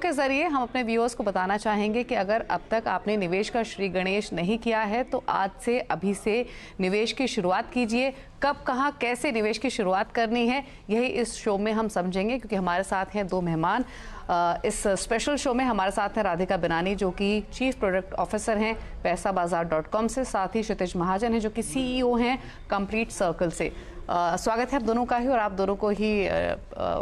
के जरिए हम अपने व्यूअर्स को बताना चाहेंगे कि अगर अब तक आपने निवेश का श्री गणेश नहीं किया है तो आज से अभी से निवेश की शुरुआत कीजिए। कब कहाँ कैसे निवेश की शुरुआत करनी है यही इस शो में हम समझेंगे, क्योंकि हमारे साथ हैं दो मेहमान। इस स्पेशल शो में हमारे साथ हैं राधिका बिनानी जो कि चीफ प्रोडक्ट ऑफिसर हैं पैसाबाजार.com से, साथ ही क्षितिज महाजन हैं जो कि CEO हैं कंप्लीट सर्कल से। स्वागत है आप दोनों का ही, और आप दोनों को ही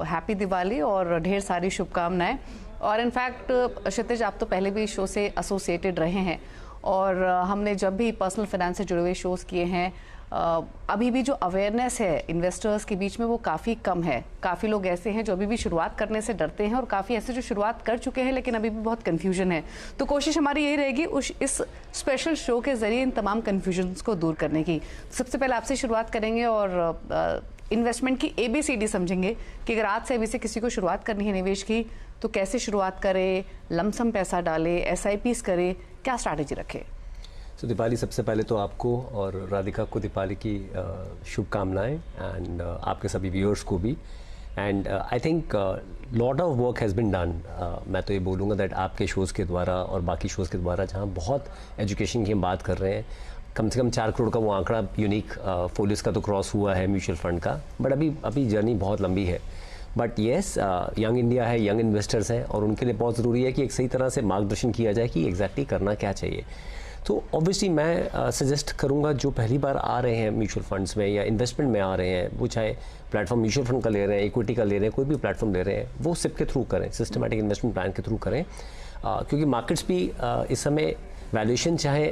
हैप्पी दिवाली और ढेर सारी शुभकामनाएं। और इनफैक्ट क्षितिज, आप तो पहले भी शो से एसोसिएटेड रहे हैं और हमने जब भी पर्सनल फाइनेंस से जुड़े हुए शोज़ किए हैं अभी भी जो अवेयरनेस है इन्वेस्टर्स के बीच में वो काफ़ी कम है। काफ़ी लोग ऐसे हैं जो अभी भी शुरुआत करने से डरते हैं और काफ़ी ऐसे जो शुरुआत कर चुके हैं लेकिन अभी भी बहुत कन्फ्यूजन है। तो कोशिश हमारी यही रहेगी इस स्पेशल शो के ज़रिए इन तमाम कन्फ्यूजन्स को दूर करने की। सबसे पहले आपसे शुरुआत करेंगे और इन्वेस्टमेंट की ABCD समझेंगे कि अगर आज से अभी से किसी को शुरुआत करनी है निवेश की तो कैसे शुरुआत करे, लमसम पैसा डाले, SIPs करे, क्या स्ट्रैटेजी रखे। तो दीपाली, सबसे पहले तो आपको और राधिका को दीपाली की शुभकामनाएं एंड आपके सभी व्यूअर्स को भी। And I think lot of work has been done. मैं तो ये बोलूँगा दैट आपके शोज़ के द्वारा और बाकी शोज़ के द्वारा जहाँ बहुत एजुकेशन की हम बात कर रहे हैं, कम से कम 4 करोड़ का वो आंकड़ा यूनिक फोलियोस का तो क्रॉस हुआ है म्यूचुअल फंड का, बट अभी जर्नी बहुत लंबी है। बट येस, यंग इंडिया है, यंग इन्वेस्टर्स हैं और उनके लिए बहुत ज़रूरी है कि एक सही तरह से मार्गदर्शन किया जाए कि एग्जैक्टली करना क्या चाहिए। तो ऑब्वियसली मैं सजेस्ट करूंगा जो पहली बार आ रहे हैं म्यूचुअल फंड्स में या इन्वेस्टमेंट में आ रहे हैं, वो चाहे प्लेटफॉर्म म्यूचुअल फंड का ले रहे हैं, इक्विटी का ले रहे हैं, कोई भी प्लेटफॉर्म ले रहे हैं, वो सिप के थ्रू करें, सिस्टमैटिक इन्वेस्टमेंट प्लान के थ्रू करें। क्योंकि मार्केट्स भी इस समय वैल्यूएशन चाहे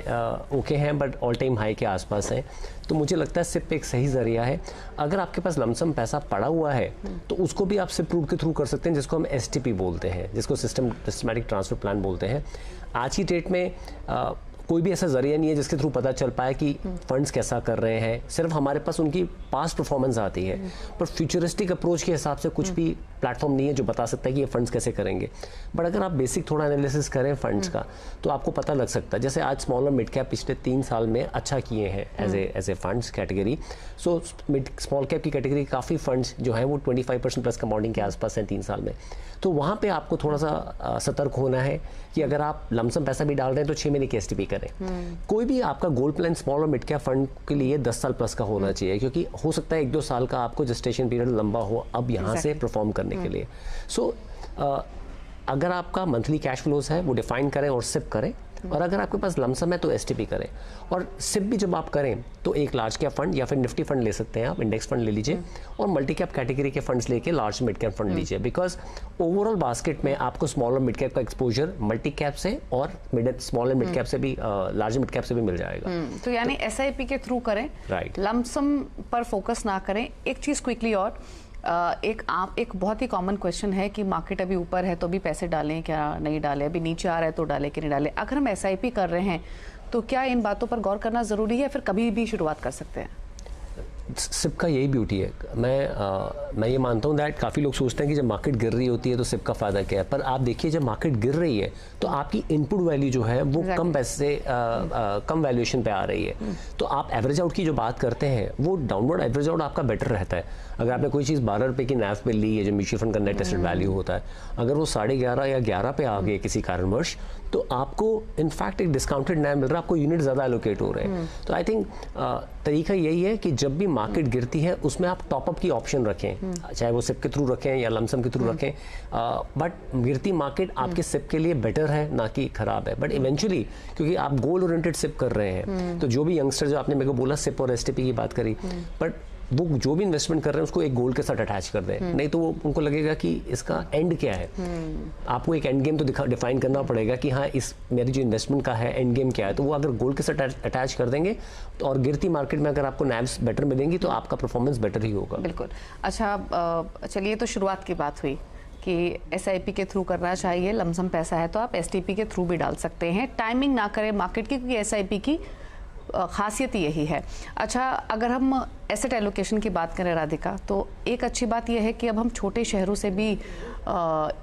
ओके हैं बट ऑल टाइम हाई के आसपास हैं, तो मुझे लगता है सिप एक सही जरिया है। अगर आपके पास लमसम पैसा पड़ा हुआ है तो उसको भी आप सिप रूट के थ्रू कर सकते हैं, जिसको हम STP बोलते हैं, जिसको सिस्टमैटिक ट्रांसफर प्लान बोलते हैं। आज की डेट में कोई भी ऐसा जरिया नहीं है जिसके थ्रू पता चल पाए कि फंड्स कैसा कर रहे हैं। सिर्फ हमारे पास उनकी पास्ट परफॉर्मेंस आती है, पर फ्यूचरिस्टिक अप्रोच के हिसाब से कुछ भी प्लेटफॉर्म नहीं है जो बता सकता है कि ये फंड्स कैसे करेंगे। बट अगर आप बेसिक थोड़ा एनालिसिस करें फंड्स का तो आपको पता लग सकता है। जैसे आज स्मॉल और मिड कैप पिछले 3 साल में अच्छा किए हैं as a funds category. So mid small cap की कैटेगरी काफ़ी फंड्स जो हैं वो 25% प्लस कंपाउंडिंग के आसपास हैं 3 साल में। तो वहाँ पे आपको थोड़ा सा सतर्क होना है कि अगर आप लमसम पैसा भी डाल रहे हैं तो 6 महीने की STP करें। कोई भी आपका गोल्ड प्लान स्मॉल और मिड कैप फंड के लिए 10 साल प्लस का होना चाहिए, क्योंकि हो सकता है 1-2 साल का आपको जेस्टेशन पीरियड लंबा हो अब यहाँ से परफॉर्म करने के लिए। सो अगर आपका मंथली कैश फ्लोज है वो डिफाइन करें और सिप करें, और अगर आपके पास लमसम है तो STP करें। और सिप भी जब आप करें तो एक लार्ज कैप फंड या फिर निफ्टी फंड ले सकते हैं, आप इंडेक्स फंड ले लीजिए और मल्टी कैप कैटेगरी के फंड्स लेके लार्ज मिड कैप फंड लीजिए। बिकॉज ओवरऑल बास्केट में आपको स्मॉल और मिड कैप का एक्सपोजर मल्टी कैप से और स्मॉल एंड मिड कैप से भी लार्ज मिड कैप से भी मिल जाएगा। तो यानी SIP के थ्रू करें, राइट, लमसम पर फोकस ना करें। एक चीज़ क्विकली और एक बहुत ही कॉमन क्वेश्चन है कि मार्केट अभी ऊपर है तो अभी पैसे डालें क्या नहीं डालें, अभी नीचे आ रहा है तो डालें कि नहीं डालें। अगर हम SIP कर रहे हैं तो क्या इन बातों पर गौर करना ज़रूरी है, फिर कभी भी शुरुआत कर सकते हैं? सिप का यही ब्यूटी है। मैं ये मानता हूँ दैट काफ़ी लोग सोचते हैं कि जब मार्केट गिर रही होती है तो सिप का फ़ायदा क्या है, पर आप देखिए जब मार्केट गिर रही है तो आपकी इनपुट वैल्यू जो है वो कम पैसे कम वैल्यूएशन पे आ रही है। तो आप एवरेज आउट की जो बात करते हैं वो डाउनवर्ड एवरेज आउट आपका बेटर रहता है। अगर आपने कोई चीज़ 12 रुपये की NAV पे ली है, जो म्यूचुअल फंड का नेट एसेट वैल्यू होता है, अगर वो 11.5 या 11 पे आ गए किसी कारणवश, तो आपको इनफैक्ट एक डिस्काउंटेड NAV मिल रहा है, आपको यूनिट ज़्यादा एलोकेट हो रहे हैं। तो आई थिंक तरीका यही है कि जब भी मार्केट गिरती है उसमें आप टॉपअप की ऑप्शन रखें, चाहे वो सिप के थ्रू रखें या लमसम के थ्रू रखें। बट गिरती मार्केट आपके सिप के लिए बेटर है ना कि खराब है। बट इवेंचुअली क्योंकि आप गोल ओरिएंटेड सिप कर रहे हैं, तो जो भी यंगस्टर जो आपने मेरे को बोला सिप और STP की बात करी, बट वो जो भी इन्वेस्टमेंट कर रहे हैं उसको एक गोल के साथ अटैच कर दें, नहीं तो वो उनको लगेगा कि इसका एंड क्या है। आपको एक एंड गेम तो डिफाइन करना पड़ेगा कि हाँ इस मेरी जो इन्वेस्टमेंट का है एंड गेम क्या है। तो वो अगर गोल के साथ अटैच कर देंगे तो और गिरती मार्केट में अगर आपको NAVs बेटर मिलेंगी तो आपका परफॉर्मेंस बेटर ही होगा। बिल्कुल। अच्छा, चलिए तो शुरुआत की बात हुई कि SIP के थ्रू करना चाहिए, लमसम पैसा है तो आप STP के थ्रू भी डाल सकते हैं। टाइमिंग ना करें मार्केट की, क्योंकि SIP की खासियत यही है। अच्छा, अगर हम एसेट एलोकेशन की बात करें राधिका, तो एक अच्छी बात यह है कि अब हम छोटे शहरों से भी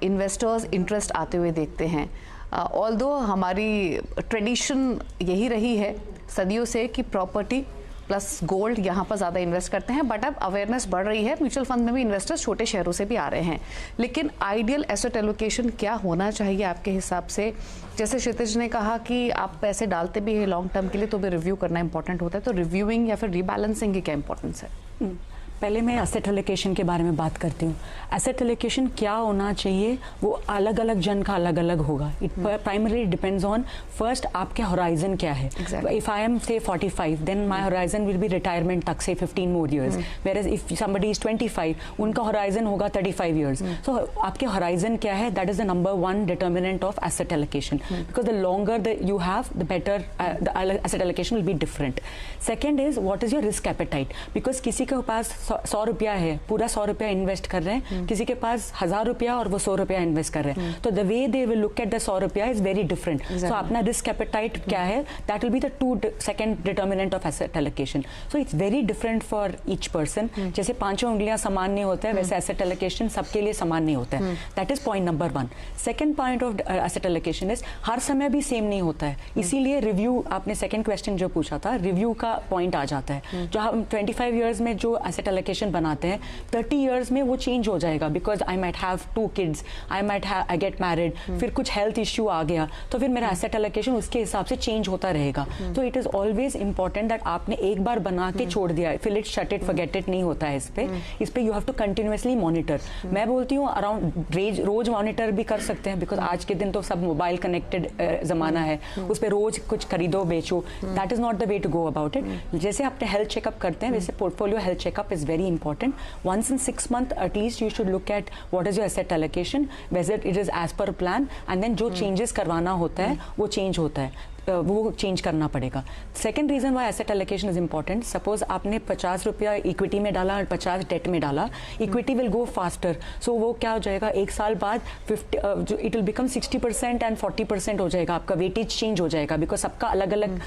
इन्वेस्टर्स इंटरेस्ट आते हुए देखते हैं। ऑल्दो हमारी ट्रेडिशन यही रही है सदियों से कि प्रॉपर्टी प्लस गोल्ड यहाँ पर ज़्यादा इन्वेस्ट करते हैं। बट अब अवेयरनेस बढ़ रही है, म्यूचुअल फंड में भी इन्वेस्टर्स छोटे शहरों से भी आ रहे हैं। लेकिन आइडियल एसेट एलोकेशन क्या होना चाहिए आपके हिसाब से? जैसे क्षितिज ने कहा कि आप पैसे डालते भी हैं लॉन्ग टर्म के लिए तो भी रिव्यू करना इंपॉर्टेंट होता है, तो रिव्यूइंग या फिर रीबैलेंसिंग की क्या इंपॉर्टेंस है? पहले मैं एसेट एलोकेशन के बारे में बात करती हूँ। एसेट एलोकेशन क्या होना चाहिए वो अलग अलग जन का अलग अलग होगा। It primary depends on first आपके होराइजन क्या है। If I am say 45 then my horizon will be retirement तक say 15 more years, whereas if somebody is 25 उनका होराइजन होगा 35 इयर्स। सो आपके होराइजन क्या है, that is the number 1 determinant of asset allocation, because the longer you have the better the asset allocation will be different. Second is what is your risk appetite, because किसी के पास 100 रुपया है, पूरा 100 रुपया invest कर रहे हैं, किसी के पास 1000 रुपया और वो 100 रुपया इन्वेस्ट कर रहे हैं, तो the way they will look at the 100 रुपया इज वेरी डिफरेंट। सो अपना रिस्क एपेटाइट क्या है, that will be the second determinant of asset allocation. So it's very different for each person. जैसे पांचों उंगलियां समान नहीं होता है, वैसे एसेट एलोकेशन सबके लिए समान नहीं होता है। That is point number 1। Second point of asset allocation is हर समय भी सेम नहीं होता है, इसीलिए रिव्यू, आपने सेकंड क्वेश्चन जो पूछा था, रिव्यू का पॉइंट आ जाता है। जो हम 25 ईयर्स में जो एसेट एलोकेशन बनाते हैं 30 इयर्स में वो चेंज हो जाएगा, because I might have 2 kids, I get married, फिर कुछ हेल्थ इश्यू आ गया, तो फिर मेरा एसेट एलोकेशन उसके हिसाब से चेंज होता रहेगा। तो it is always important that आपने एक बार बना के छोड़ दिया, फिर it shut it forget it नहीं होता है। इस पे you have to continuously monitor. मैं बोलती हूँ अराउंड रोज मॉनिटर भी कर सकते हैं, बिकॉज आज के दिन तो सब मोबाइल कनेक्टेड जमाना है, उस पर रोज कुछ खरीदो बेचो, that is not the way to go about it. जैसे आपने हेल्थ चेकअप करते हैं वैसे portfolio health checkup is very important. Once in 6 months at least you should look at what is your asset allocation, whether it is as per plan, and then जो changes करवाना होता है वो change होता है, वो चेंज करना पड़ेगा। Second reason why asset allocation is important, suppose आपने 50 रुपया इक्विटी में डाला और 50 डेट में डाला, इक्विटी विल गो फास्टर, सो वो क्या हो जाएगा, एक साल बाद 50 इट विल बिकम 60% एंड 40% हो जाएगा, आपका वेटेज चेंज हो जाएगा, बिकॉज सबका अलग अलग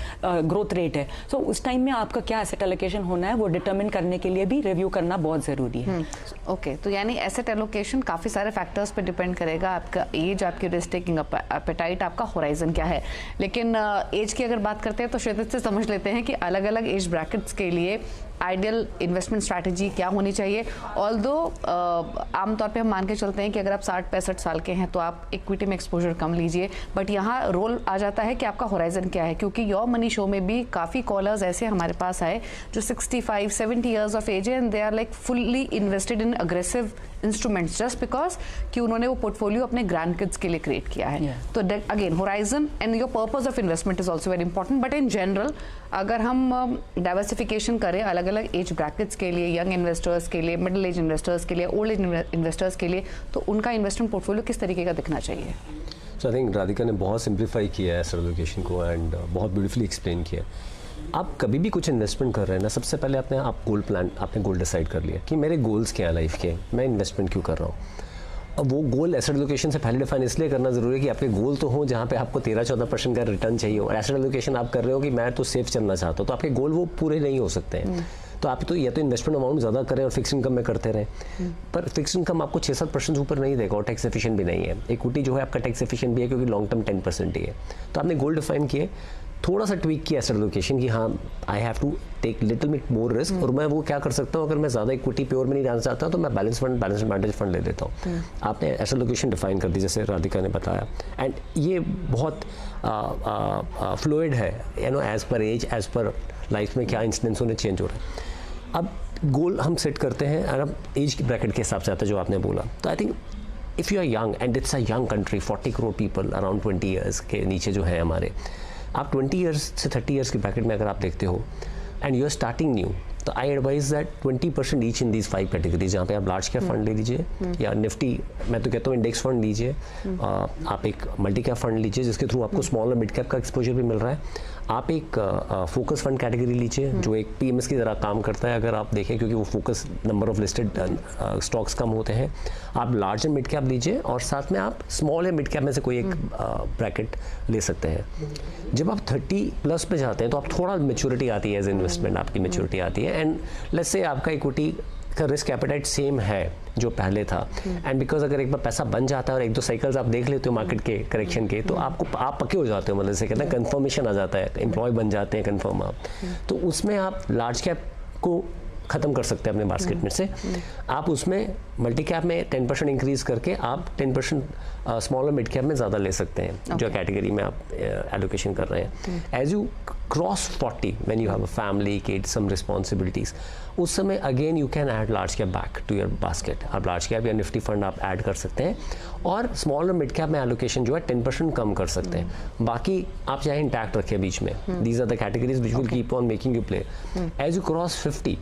ग्रोथ रेट है। सो उस टाइम में आपका क्या एसेट एलोकेशन होना है वो डिटर्मिन करने के लिए भी रिव्यू करना बहुत जरूरी है। ओके, तो यानी एसेट एलोकेशन काफी सारे फैक्टर्स पे डिपेंड करेगा, आपका एज, आपकी रिस्क टेकिंग एपेटाइट, आपका होराइजन क्या है। लेकिन एज की अगर बात करते हैं तो क्षितिज से समझ लेते हैं कि अलग अलग एज ब्रैकेट्स के लिए आइडियल इन्वेस्टमेंट स्ट्रैटेजी क्या होनी चाहिए। ऑल्दो आमतौर पे हम मान के चलते हैं कि अगर आप 60-65 साल के हैं तो आप इक्विटी में एक्सपोजर कम लीजिए, बट यहाँ रोल आ जाता है कि आपका होराइजन क्या है, क्योंकि योर मनी शो में भी काफ़ी कॉलर्स ऐसे हमारे पास आए जो 65-70 ईयर्स ऑफ एज है and they are like fully invested in aggressive instruments just because कि उन्होंने वो पोर्टफोलियो अपने ग्रैंड किड्स के लिए क्रिएट किया है। तो again horizon and your purpose of investment is also very important, but in general अगर हम डाइवर्सिफिकेशन करें अलग अलग एज ब्रैकेट्स के लिए, यंग इन्वेस्टर्स के लिए, मिडिल एज इन्वेस्टर्स के लिए, ओल्ड एज इन्वेस्टर्स के लिए, तो उनका इन्वेस्टमेंट पोर्टफोलियो किस तरीके का दिखना चाहिए? सो आई थिंक राधिका ने बहुत सिंप्लीफाई किया है एसेट एलोकेशन को एंड बहुत ब्यूटीफुली एक्सप्लेन किया। आप कभी भी कुछ इन्वेस्टमेंट कर रहे हैं ना, सबसे पहले आप गोल प्लान, आपने गोल डिसाइड कर लिया कि मेरे गोल्स क्या है लाइफ के, मैं इन्वेस्टमेंट क्यों कर रहा हूँ। अब वो गोल एसेट एलोकेशन से पहले डिफाइन इसलिए करना जरूरी है कि आपके गोल तो हो जहाँ पे आपको 13-14% का रिटर्न चाहिए, और एसेट एलोकेशन आप कर रहे हो कि मैं तो सेफ चलना चाहता हूँ, तो आपके गोल वो पूरे नहीं हो सकते हैं। तो आप तो या तो इन्वेस्टमेंट अमाउंट ज़्यादा करें और फिक्स इनकम में करते रहें, पर फिक्स इनकम आपको 6-7% ऊपर नहीं देगा और टैक्स एफिशिएंट भी नहीं है। इक्विटी जो है आपका टैक्स एफिशिएंट भी है क्योंकि लॉन्ग टर्म 10% ही है। तो आपने गोल डिफाइन किए, थोड़ा सा ट्वीक किया एसेट एलोकेशन कि हाँ I have to take little bit more risk, और मैं वो क्या कर सकता हूँ, अगर मैं ज़्यादा इक्विटी प्योर में नहीं डालना चाहता तो मैं बैलेंस एडवांटेज फंड ले लेता हूँ। आपने एसेट एलोकेशन डिफाइन कर दी जैसे राधिका ने बताया, एंड ये बहुत फ्लूइड है, यू नो, एज पर एज, एज पर लाइफ में क्या इंसिडेंट्स होने चेंज हो रहे हैं। अब गोल हम सेट करते हैं अगर एज की ब्रैकेट के हिसाब से आता है जो आपने बोला, तो I think if you are young and it's a young country, 40 crore people around 20 years के नीचे जो है हमारे, आप 20 ईयर्स से 30 ईयर्स के ब्रैकेट में अगर आप देखते हो and you are starting new, तो I advise that 20% each in these 5 categories, जहाँ पे आप लार्ज कैप फंड ले लीजिए या निफ्टी, मैं तो कहता हूँ इंडेक्स फंड लीजिए, आप एक मल्टी कैप फंड लीजिए जिसके थ्रू आपको स्मॉल और मिड कैप का एक्सपोजर भी मिल रहा है। आप एक फोकस फंड कैटेगरी लीजिए जो एक पीएमएस की तरह काम करता है, अगर आप देखें, क्योंकि वो focus number of listed stocks कम होते हैं। आप लार्ज एंड मिड कैप लीजिए और साथ में आप स्मॉल या मिड कैप में से कोई एक ब्रैकेट ले सकते हैं। जब आप 30+ पे जाते हैं तो आप थोड़ा मेच्योरिटी आती है, एज इन्वेस्टमेंट आपकी मेच्योरिटी आती है, एंड लेट्स से आपका इक्विटी का रिस्क एपेटाइट सेम है जो पहले था, एंड बिकॉज अगर एक बार पैसा बन जाता है और एक दो साइकिल्स आप देख लेते हो मार्केट के करेक्शन के, तो आप पक्के हो जाते हो, मतलब जैसे कहते हैं कंफर्मेशन आ जाता है, एम्प्लॉय बन जाते हैं कंफर्म आप, तो उसमें आप लार्ज कैप को ख़त्म कर सकते हैं अपने बास्केट में से। आप उसमें मल्टी कैप में 10% इंक्रीज करके आप 10% स्मॉल और मिड कैप में ज़्यादा ले सकते हैं, जो कैटेगरी में आप एलोकेशन कर रहे हैं। As you cross 40 when you have a family, kids, some responsibilities, उस समय again you can add large cap back to your basket. आप लार्ज कैप या निफ्टी फंड आप ऐड कर सकते हैं, और स्मॉल और मिड कैप में एलोकेशन जो है 10% कम कर सकते हैं। बाकी आप चाहे इंटैक्ट रखें बीच में। These are the categories which will keep on making you play. As you cross 50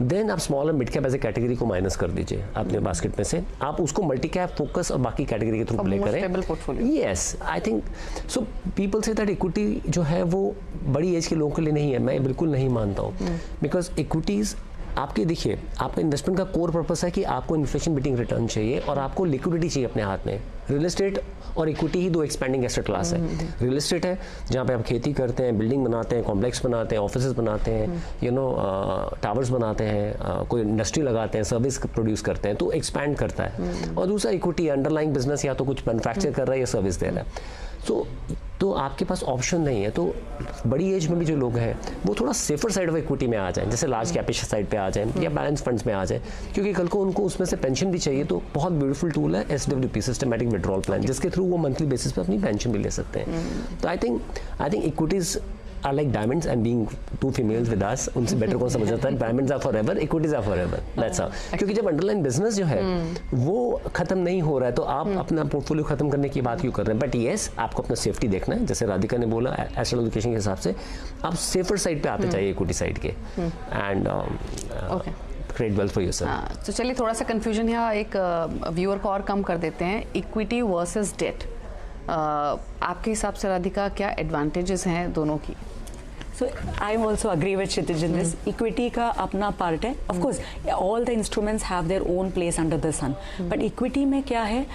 then आप स्मॉल और mid cap as a category को माइनस कर दीजिए अपने बास्केट में से, आप उसको मल्टी कैप फोकस और बाकी कैटेगरी के थ्रू प्ले करें। Yes, I think so people say that equity जो है वो बड़ी एज के लोगों के लिए नहीं है, मैं बिल्कुल नहीं मानता हूँ, बिकॉज इक्विटीज़ आपके देखिए, आपका इन्वेस्टमेंट का कोर पर्पस है कि आपको इन्फ्लेशन बीटिंग रिटर्न चाहिए और आपको लिक्विडिटी चाहिए अपने हाथ में। रियल एस्टेट और इक्विटी ही दो एक्सपेंडिंग एसेट क्लास है। रियल एस्टेट है जहाँ पे आप खेती करते हैं, बिल्डिंग बनाते हैं, कॉम्प्लेक्स बनाते हैं, ऑफिसेज बनाते हैं, टावर्स बनाते हैं, कोई इंडस्ट्री लगाते हैं, सर्विस प्रोड्यूस करते हैं, तो एक्सपैंड करता है। और दूसरा इक्विटी अंडरलाइंग बिजनेस, या तो कुछ मैन्युफैक्चर कर रहा है या सर्विस दे रहा है। तो आपके पास ऑप्शन नहीं है। तो बड़ी एज में भी जो लोग हैं वो थोड़ा सेफर साइड ऑफ इक्विटी में आ जाएं, जैसे लार्ज कैपिश साइड पे आ जाएं या बैलेंस फंड्स में आ जाएं, क्योंकि कल को उनको उसमें से पेंशन भी चाहिए। तो बहुत ब्यूटीफुल टूल है SWP, सिस्टमैटिक विड्रॉल प्लान, जिसके थ्रू वो मंथली बेसिस पे अपनी पेंशन भी ले सकते हैं। तो I think equities are like diamonds, and being two females with us, उनसे बेटर कौन समझ जाता है? Diamonds are forever, equities are forever. That's how. क्योंकि जब अंडरलाइन बिजनेस जो है वो खत्म नहीं हो रहा है, तो आप अपना पोर्टफोलियो खत्म करने की बात क्यों कर रहे हैं? बट येस, आपको अपना सेफ्टी देखना है, जैसे राधिका ने बोला, एसेट एलोकेशन के हिसाब से आप सेफर साइड पे आते चाहिए इक्विटी साइड के, and create wealth for yourself. तो चलिए थोड़ा सा कंफ्यूजन यहाँ एक व्यूअर को और कम कर देते हैं, इक्विटी वर्सेस डेट। आपके हिसाब से राधिका क्या एडवांटेजेस हैं दोनों की? So I also agree with Kshitij in this. Equity का अपना पार्ट है. Of course, all the instruments have their own place under the sun. But equity में क्या है?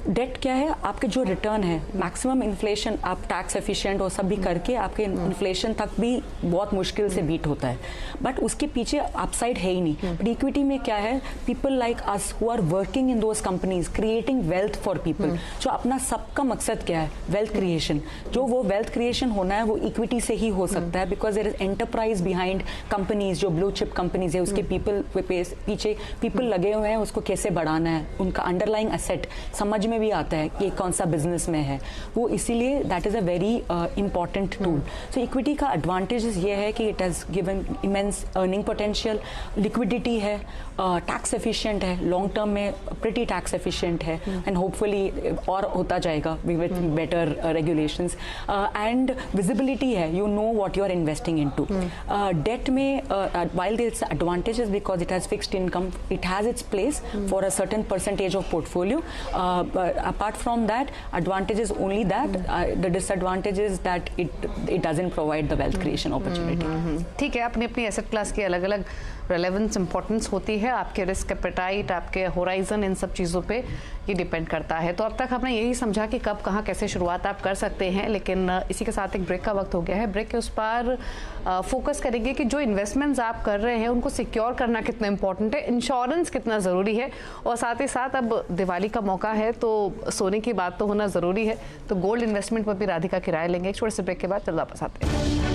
डेट क्या है? आपके जो रिटर्न है, मैक्सिमम इन्फ्लेशन, आप टैक्स एफिशिएंट और सब भी करके आपके इन्फ्लेशन तक भी बहुत मुश्किल से बीट होता है, बट उसके पीछे अपसाइड है ही नहीं। बट इक्विटी में क्या है? People like us who are working in those companies, creating wealth for people. जो अपना सबका मकसद क्या है? Wealth creation. जो वो वेल्थ क्रिएशन होना है वो इक्विटी से ही हो सकता है, because there is enterprise behind companies, जो ब्लू चिप कंपनीज है उसके पीछे पीपल लगे हुए हैं, उसको कैसे बढ़ाना है, उनका अंडरलाइंग एसेट समझ में भी आता है कि कौन सा बिजनेस में है वो, इसीलिए that is a very important tool. So equity का एडवांटेज ये है कि it has given immense earning potential, liquidity है, टैक्स एफिशिएंट है, लॉन्ग टर्म में प्रिटी टैक्स एफिशिएंट है, एंड होपफुली और होता जाएगा with better regulations, and visibility है, you know what you are investing into. Debt में while there is advantages because it has fixed income, it has its place for a certain percentage of portfolio. Apart from that, advantage is only that the disadvantage is that it doesn't provide the wealth creation opportunity. ठीक है, अपनी अपनी asset class की अलग अलग relevance importance होती है, आपके रिस्क एपेटाइट, आपके होराइजन, इन सब चीज़ों पे ये डिपेंड करता है। तो अब तक हमने यही समझा कि कब कहाँ कैसे शुरुआत आप कर सकते हैं, लेकिन इसी के साथ एक ब्रेक का वक्त हो गया है। ब्रेक के उस पर फोकस करेंगे कि जो इन्वेस्टमेंट्स आप कर रहे हैं उनको सिक्योर करना कितना इंपॉर्टेंट है, इंश्योरेंस कितना ज़रूरी है, और साथ ही साथ अब दिवाली का मौका है तो सोने की बात तो होना ज़रूरी है। तो गोल्ड इन्वेस्टमेंट पर भी राधिका की राय लेंगे। एक छोटे से ब्रेक के बाद चल वापस आते हैं।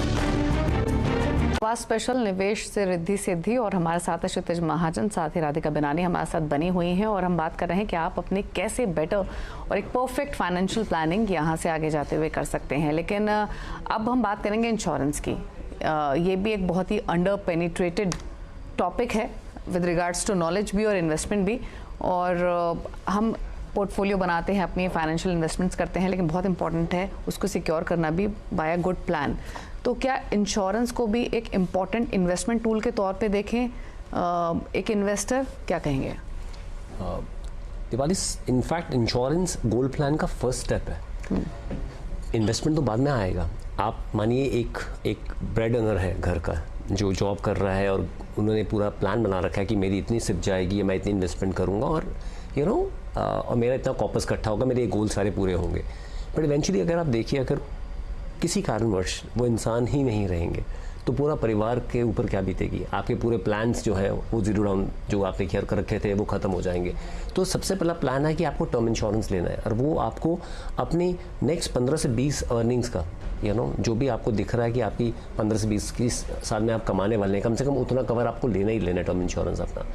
आवाज स्पेशल निवेश से रिद्धि सिद्धि, और हमारे साथ है क्षितिज महाजन, साथ ही राधिका बेनानी हमारे साथ बनी हुई हैं, और हम बात कर रहे हैं कि आप अपने कैसे बेटर और एक परफेक्ट फाइनेंशियल प्लानिंग यहाँ से आगे जाते हुए कर सकते हैं। लेकिन अब हम बात करेंगे इंश्योरेंस की। ये भी एक बहुत ही अंडर पेनिट्रेटेड टॉपिक है विद रिगार्ड्स टू नॉलेज भी और इन्वेस्टमेंट भी, और हम पोर्टफोलियो बनाते हैं, अपनी फाइनेंशियल इन्वेस्टमेंट्स करते हैं, लेकिन बहुत इंपॉर्टेंट है उसको सिक्योर करना भी बाय अ गुड प्लान। तो क्या इंश्योरेंस को भी एक इम्पॉर्टेंट इन्वेस्टमेंट टूल के तौर पे देखें एक इन्वेस्टर, क्या कहेंगे? Diwali, in fact insurance gold plan का फर्स्ट स्टेप है। इन्वेस्टमेंट तो बाद में आएगा। आप मानिए एक ब्रेड अर्नर है घर का, जो जॉब कर रहा है, और उन्होंने पूरा प्लान बना रखा है कि मेरी इतनी सिप जाएगी, मैं इतनी इन्वेस्टमेंट करूँगा, और और मेरा इतना कॉपस इकट्ठा होगा, मेरे ये गोल सारे पूरे होंगे। बट इवेंचुअली अगर आप देखिए, अगर किसी कारणवश वो इंसान ही नहीं रहेंगे, तो पूरा परिवार के ऊपर क्या बीतेगी, आपके पूरे प्लान्स जो है वो जीरो डाउन जो आपने केयर कर रखे थे वो ख़त्म हो जाएंगे। तो सबसे पहला प्लान है कि आपको टर्म इंश्योरेंस लेना है, और वो आपको अपनी नेक्स्ट 15 से 20 अर्निंग्स का जो भी आपको दिख रहा है कि आपकी 15 से 20 साल में आप कमाने वाले हैं, कम से कम उतना कवर आपको लेना ही लेना है टर्म इंश्योरेंस अपना।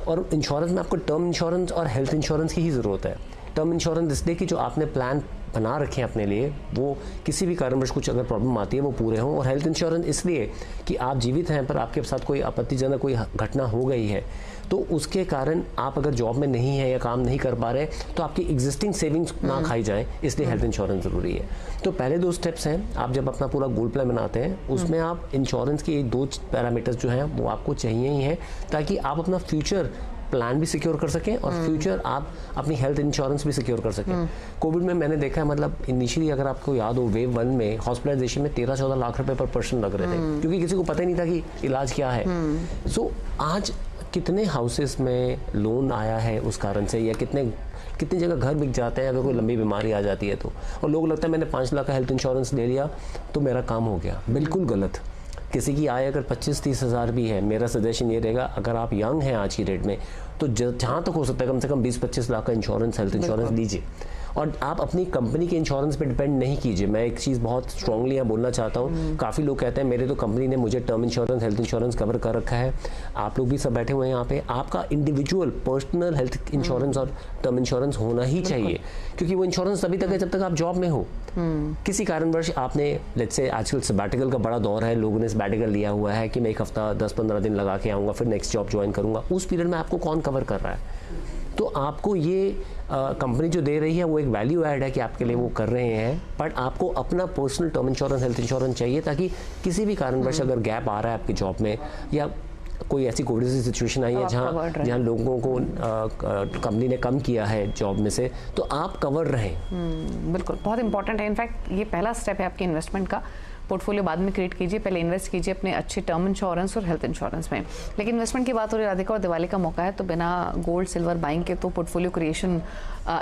और इंश्योरेंस में आपको टर्म इंश्योरेंस और हेल्थ इंश्योरेंस की ही ज़रूरत है। टर्म इंश्योरेंस इसलिए कि जो आपने प्लान बना रखे हैं अपने लिए वो किसी भी कारणवश कुछ अगर प्रॉब्लम आती है वो पूरे हों, और हेल्थ इंश्योरेंस इसलिए कि आप जीवित हैं पर आपके साथ कोई आपत्तिजनक कोई घटना हो गई है तो उसके कारण आप अगर जॉब में नहीं है या काम नहीं कर पा रहे तो आपकी एग्जिस्टिंग सेविंग्स ना खाई जाएं, इसलिए हेल्थ इंश्योरेंस ज़रूरी है। तो पहले 2 स्टेप्स हैं, आप जब अपना पूरा गोल प्लान बनाते हैं उसमें आप इंश्योरेंस के 2 पैरामीटर्स जो हैं वो आपको चाहिए ही हैं, ताकि आप अपना फ्यूचर प्लान भी सिक्योर कर सकें और फ्यूचर आप अपनी हेल्थ इंश्योरेंस भी सिक्योर कर सकें। कोविड में मैंने देखा है, मतलब इनिशियली अगर आपको याद हो वेव 1 में हॉस्पिटलाइजेशन में 13-14 लाख रुपए पर पर्सन लग रहे थे, क्योंकि किसी को पता ही नहीं था कि इलाज क्या है। सो आज कितने हाउसेस में लोन आया है उस कारण से, या कितनी जगह घर बिक जाते हैं अगर कोई लंबी बीमारी आ जाती है तो, और लोग लगता है मैंने 5 लाख का हेल्थ इंश्योरेंस ले लिया तो मेरा काम हो गया। बिल्कुल गलत। किसी की आय अगर 25-30 हज़ार भी है, मेरा सजेशन ये रहेगा अगर आप यंग हैं आज की डेट में तो जहाँ तक हो सकता है कम से कम 20-25 लाख का इंश्योरेंस हेल्थ इंश्योरेंस लीजिए, और आप अपनी कंपनी के इंश्योरेंस पे डिपेंड नहीं कीजिए। मैं एक चीज़ बहुत स्ट्रांगली यहाँ बोलना चाहता हूँ, काफ़ी लोग कहते हैं मेरे तो कंपनी ने मुझे term insurance health insurance cover कर रखा है। आप लोग भी सब बैठे हुए हैं यहाँ पे, आपका इंडिविजुअल पर्सनल हेल्थ इंश्योरेंस और टर्म इंश्योरेंस होना ही चाहिए, क्योंकि वो इंश्योरेंस तभी तक है जब तक आप जॉब में हो। किसी कारणवश आपने लेट्स से आजकल सबैटिकल का बड़ा दौर है, लोगों ने सबैटिकल लिया हुआ है कि मैं 1 हफ्ता 10-15 दिन लगा के आऊँगा फिर नेक्स्ट जॉब ज्वाइन करूँगा, उस पीरियड में आपको कौन कवर कर रहा है? तो आपको ये कंपनी जो दे रही है वो एक वैल्यू ऐड है कि आपके लिए वो कर रहे हैं, बट आपको अपना personal term insurance health insurance चाहिए, ताकि किसी भी कारणवश अगर गैप आ रहा है आपकी जॉब में या कोई ऐसी कोविड की सिचुएशन आई है जहाँ लोगों को कंपनी ने कम किया है जॉब में से, तो आप कवर रहें। बिल्कुल, बहुत इंपॉर्टेंट है। इनफैक्ट ये पहला स्टेप है आपकी इन्वेस्टमेंट का। पोर्टफोलियो बाद में क्रिएट कीजिए, पहले इन्वेस्ट कीजिए अपने अच्छे टर्म इंश्योरेंस और हेल्थ इंश्योरेंस में। लेकिन इन्वेस्टमेंट की बात हो रही है राधिका, और दिवाली का मौका है तो बिना गोल्ड सिल्वर बाइंग के तो पोर्टफोलियो क्रिएशन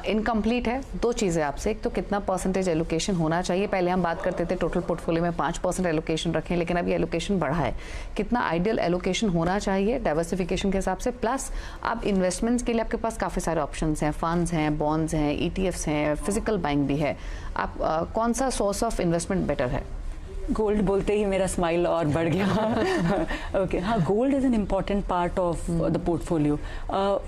इनकम्प्लीट है। 2 चीज़ें आपसे, एक तो कितना परसेंटेज एलोकेशन होना चाहिए। पहले हम बात करते थे टोटल पोर्टफोलियो में 5% एलोकेशन रखें, लेकिन अभी एलोकेशन बढ़ा है। कितना आइडियल एलोकेशन होना चाहिए डाइवर्सिफिकेशन के हिसाब से, प्लस अब इन्वेस्टमेंट्स के लिए आपके पास काफ़ी सारे ऑप्शंस हैं, फंड्स हैं, बॉन्ड्स हैं, ETFs हैं, फिजिकल बाइंग भी है। आप कौन सा सोर्स ऑफ इन्वेस्टमेंट बेटर है? गोल्ड बोलते ही मेरा स्माइल और बढ़ गया। ओके, हाँ, gold is an important part of the portfolio.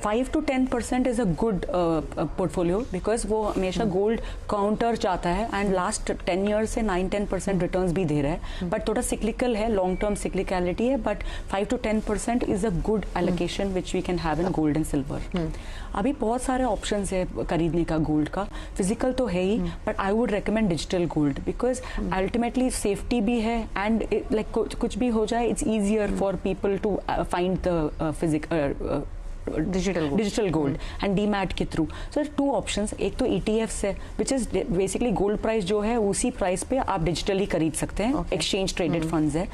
5 to 10% is a good portfolio, because वो हमेशा गोल्ड काउंटर जाता है एंड लास्ट 10 ईयर्स से 9-10% रिटर्न्स भी दे रहा है, बट थोड़ा सिक्लिकल है, लॉन्ग टर्म सिक्लिकलिटी है, but 5 to 10% is a good allocation which we can have in gold and silver. अभी बहुत सारे ऑप्शंस है खरीदने का गोल्ड का, फिजिकल तो है ही, but I would recommend digital gold, because ultimately safety भी है एंड लाइक कुछ भी हो जाए it's easier for people to find the digital gold and demat के थ्रू। सो 2 ऑप्शंस, एक तो ETFs है which is basically gold price जो है उसी प्राइस पे आप डिजिटली खरीद सकते हैं। एक्सचेंज ट्रेडेड फंड्स है,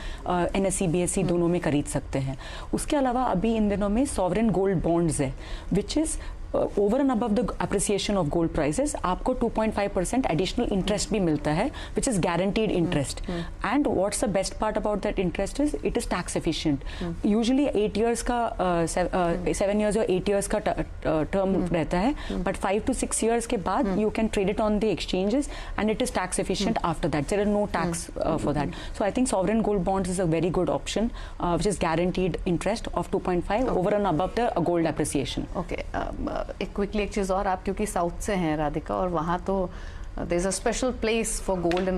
NSE BSE दोनों में खरीद सकते हैं। उसके अलावा अभी इन दिनों में सॉवरेन गोल्ड बॉन्ड्स है which is over and above the appreciation of gold prices आपको 2.5% एडिशनल इंटरेस्ट भी मिलता है which is guaranteed interest. And what's the best part about that interest is it is tax efficient. Usually 8 years का 7 years और 8 years का term रहता है, but 5 to 6 years के बाद you can trade it on the exchanges and it is tax efficient after that, there are no tax for that. So I think sovereign gold bonds is a very good option which is guaranteed interest of 2.5 over and above the gold appreciation. Okay, एक quickly एक चीज़ और, आप क्योंकि south से हैं राधिका, और वहाँ तो there is a special place for gold in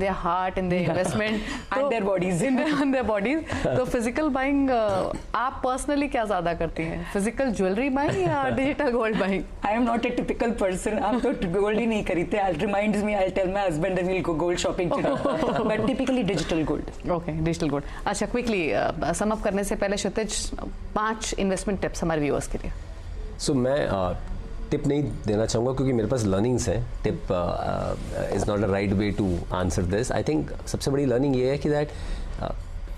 their heart, in their investment and their bodies, in their bodies. तो फिजिकल बाइंग आप पर्सनली क्या ज़्यादा करती हैं, फिजिकल ज्वेलरी बाइंग या digital gold buying? I am not a typical person, आप तो gold ही नहीं खरीदते। I reminds me, I tell my husband that we will go gold shopping, but typically digital gold. Okay, digital gold. अच्छा, quickly sum up करने से पहले Kshitij 5 investment tips हमारे व्यूअर्स के लिए। सो मैं टिप नहीं देना चाहूँगा क्योंकि मेरे पास लर्निंग्स हैं। Tip is not a right way to answer this. I think सबसे बड़ी लर्निंग ये है कि दैट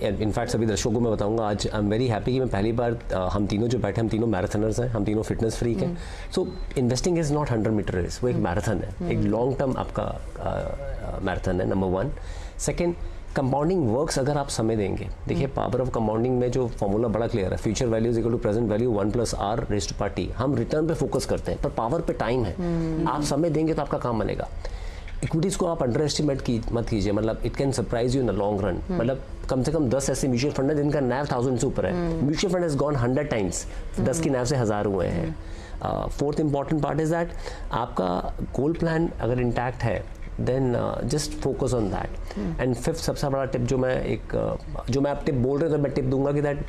इनफैक्ट सभी दर्शकों को मैं बताऊंगा, आज आई एम वेरी हैप्पी कि मैं पहली बार हम तीनों जो बैठे, हम तीनों मैराथनर्स हैं, हम तीनों फिटनेस फ्रीक हैं। So investing is not 100 metre race, वो एक मैराथन है, एक लॉन्ग टर्म आपका मैराथन है, नंबर 1। सेकेंड, कंपाउंडिंग वर्क्स अगर आप समय देंगे। देखिए पावर ऑफ कंपाउंडिंग में जो फॉर्मूला बड़ा क्लियर है, future value is equal to present value 1+r raised to power t। हम रिटर्न पे फोकस करते हैं पर पावर पे टाइम है। आप समय देंगे तो आपका काम बनेगा। इक्विटीज को आप अंडर एस्टिमेट मत कीजिए, मतलब it can surprise you in the long run. मतलब कम से कम 10 ऐसे म्यूचुअल फंड है जिनका NAV 1000 से ऊपर है। Mutual fund has gone 100 times, 10 की NAV से 1000 हुए हैं। Fourth important part is that आपका गोल प्लान अगर इंटैक्ट है then just focus on that. And fifth सबसे बड़ा टिप जो मैं आप टिप बोल रहे हो तो मैं टिप दूंगा कि दैट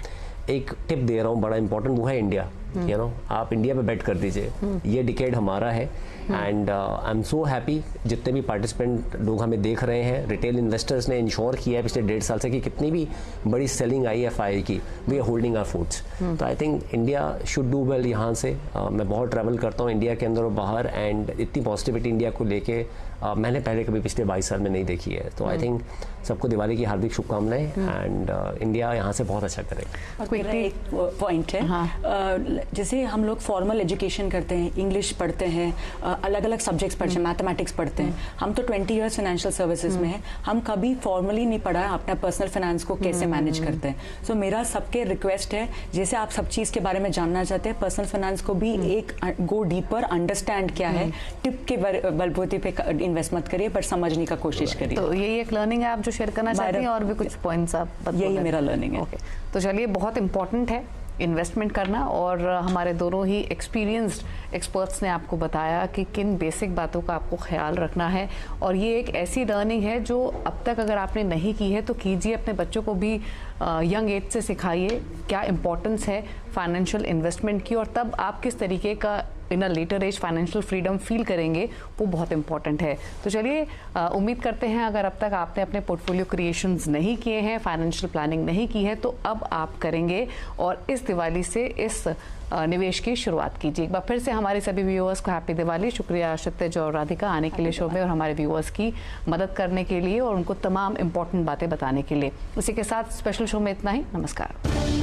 एक टिप दे रहा हूँ बड़ा इंपॉर्टेंट, वो है इंडिया। यू नो आप इंडिया पे बेट कर दीजिए। ये डिकेड हमारा है and I am so happy जितने भी पार्टिसिपेंट लोग हमें देख रहे हैं। रिटेल इन्वेस्टर्स ने इंश्योर किया है पिछले 1.5 साल से कि कितनी भी बड़ी सेलिंग आई है FII की, we are holding our foods. तो I think India should do well. यहाँ से मैं बहुत ट्रैवल करता हूँ इंडिया के अंदर और बाहर, एंड इतनी पॉजिटिविटी इंडिया को लेके मैंने पहले कभी पिछले 22 साल में नहीं देखी है। तो आई थिंक सबको दिवाली की हार्दिक शुभकामनाएं एंड इंडिया यहाँ से बहुत अच्छा करेगा। मेरा एक पॉइंट है। जैसे हम लोग फॉर्मल एजुकेशन करते हैं, इंग्लिश पढ़ते हैं, अलग अलग सब्जेक्ट्स पढ़ते हैं, मैथमेटिक्स पढ़ते हैं। हम तो 20 इयर्स फाइनेंशियल सर्विसेज में हैं, हम कभी फॉर्मली नहीं पढ़ा है अपना पर्सनल फाइनेंस को कैसे मैनेज करते हैं। सो मेरा सबके रिक्वेस्ट है, जैसे आप सब चीज़ के बारे में जानना चाहते हैं, पर्सनल फाइनेंस को भी एक गो डीपर, अंडरस्टैंड क्या है, टिप के बलबूते पे इन्वेस्ट मत करिए पर समझने का कोशिश करिए। तो यही एक लर्निंग है आप जो शेयर करना चाहती हैं, और भी कुछ पॉइंट्स आप बता? यही मेरा लर्निंग है। ओके, तो चलिए बहुत इंपॉर्टेंट है इन्वेस्टमेंट करना, और हमारे दोनों ही एक्सपीरियंस्ड एक्सपर्ट्स ने आपको बताया कि किन बेसिक बातों का आपको ख्याल रखना है। और ये एक ऐसी लर्निंग है जो अब तक अगर आपने नहीं की है तो कीजिए, अपने बच्चों को भी यंग एज से सिखाइए क्या इम्पोर्टेंस है फाइनेंशियल इन्वेस्टमेंट की, और तब आप किस तरीके का in a later age financial freedom feel करेंगे, वो बहुत इंपॉर्टेंट है। तो चलिए उम्मीद करते हैं अगर अब तक आपने अपने पोर्टफोलियो क्रिएशंस नहीं किए हैं, फाइनेंशियल प्लानिंग नहीं की है, तो अब आप करेंगे और इस दिवाली से इस निवेश की शुरुआत कीजिए। एक बार फिर से हमारे सभी व्यूअर्स को हैप्पी दिवाली। शुक्रिया क्षितिज और राधिका आने के लिए शो में और हमारे व्यूअर्स की मदद करने के लिए और उनको तमाम इंपॉर्टेंट बातें बताने के लिए। उसी के साथ स्पेशल शो में इतना ही। नमस्कार।